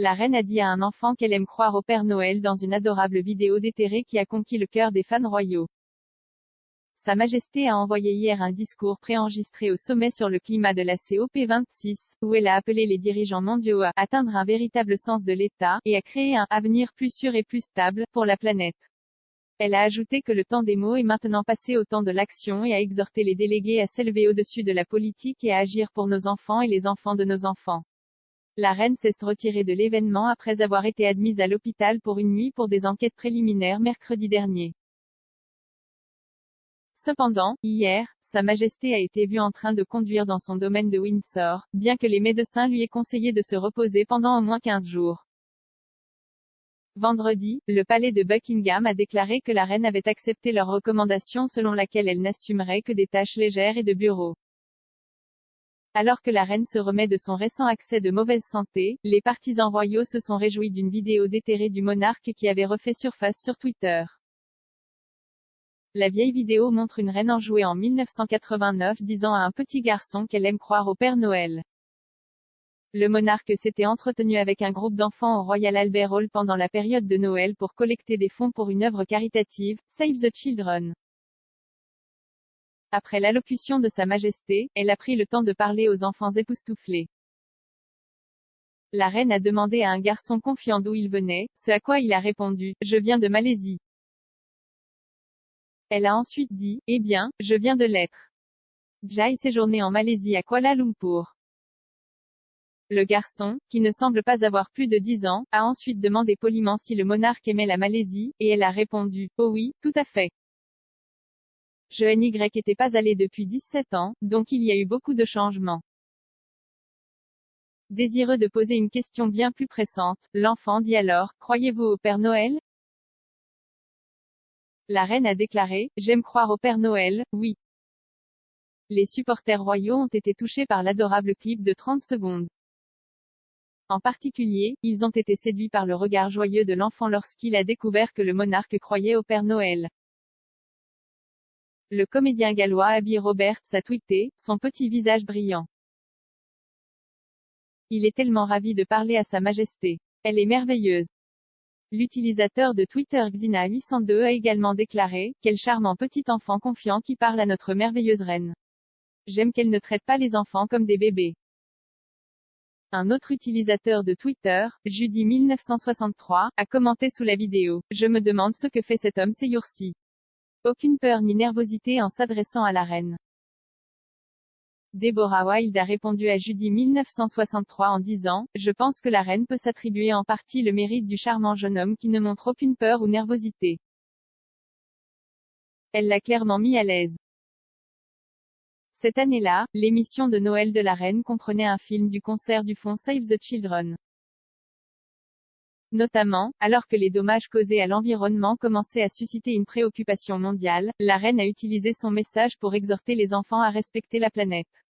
La reine a dit à un enfant qu'elle aime croire au Père Noël dans une adorable vidéo déterrée qui a conquis le cœur des fans royaux. Sa Majesté a envoyé hier un discours préenregistré au sommet sur le climat de la COP26, où elle a appelé les dirigeants mondiaux à atteindre un véritable sens de l'État, et à créer un avenir plus sûr et plus stable pour la planète. Elle a ajouté que le temps des mots est maintenant passé au temps de l'action et a exhorté les délégués à s'élever au-dessus de la politique et à agir pour nos enfants et les enfants de nos enfants. La reine s'est retirée de l'événement après avoir été admise à l'hôpital pour une nuit pour des enquêtes préliminaires mercredi dernier. Cependant, hier, Sa Majesté a été vue en train de conduire dans son domaine de Windsor, bien que les médecins lui aient conseillé de se reposer pendant au moins 15 jours. Vendredi, le palais de Buckingham a déclaré que la reine avait accepté leur recommandation selon laquelle elle n'assumerait que des tâches légères et de bureau. Alors que la reine se remet de son récent accès de mauvaise santé, les partisans royaux se sont réjouis d'une vidéo déterrée du monarque qui avait refait surface sur Twitter. La vieille vidéo montre une reine enjouée en 1989 disant à un petit garçon qu'elle aime croire au Père Noël. Le monarque s'était entretenu avec un groupe d'enfants au Royal Albert Hall pendant la période de Noël pour collecter des fonds pour une œuvre caritative, Save the Children. Après l'allocution de Sa Majesté, elle a pris le temps de parler aux enfants époustouflés. La reine a demandé à un garçon confiant d'où il venait, ce à quoi il a répondu « Je viens de Malaisie ». Elle a ensuite dit « Eh bien, je viens de l'être. J'ai séjourné en Malaisie à Kuala Lumpur ». Le garçon, qui ne semble pas avoir plus de 10 ans, a ensuite demandé poliment si le monarque aimait la Malaisie, et elle a répondu « Oh oui, tout à fait. Je n'y étais pas allé depuis 17 ans, donc il y a eu beaucoup de changements ». Désireux de poser une question bien plus pressante, l'enfant dit alors « Croyez-vous au Père Noël ?» La reine a déclaré « J'aime croire au Père Noël, oui ». Les supporters royaux ont été touchés par l'adorable clip de 30 secondes. En particulier, ils ont été séduits par le regard joyeux de l'enfant lorsqu'il a découvert que le monarque croyait au Père Noël. Le comédien gallois Abby Roberts a tweeté « Son petit visage brillant. Il est tellement ravi de parler à Sa Majesté. Elle est merveilleuse. » L'utilisateur de Twitter Xina802 a également déclaré « Quel charmant petit enfant confiant qui parle à notre merveilleuse reine. J'aime qu'elle ne traite pas les enfants comme des bébés. » Un autre utilisateur de Twitter, Judy1963, a commenté sous la vidéo « Je me demande ce que fait cet homme ces jours-ci. Aucune peur ni nervosité en s'adressant à la reine. » Deborah Wilde a répondu à Judy1963 en disant « Je pense que la reine peut s'attribuer en partie le mérite du charmant jeune homme qui ne montre aucune peur ou nervosité. Elle l'a clairement mis à l'aise. » Cette année-là, l'émission de Noël de la reine comprenait un film du concert du fonds Save the Children. Notamment, alors que les dommages causés à l'environnement commençaient à susciter une préoccupation mondiale, la reine a utilisé son message pour exhorter les enfants à respecter la planète.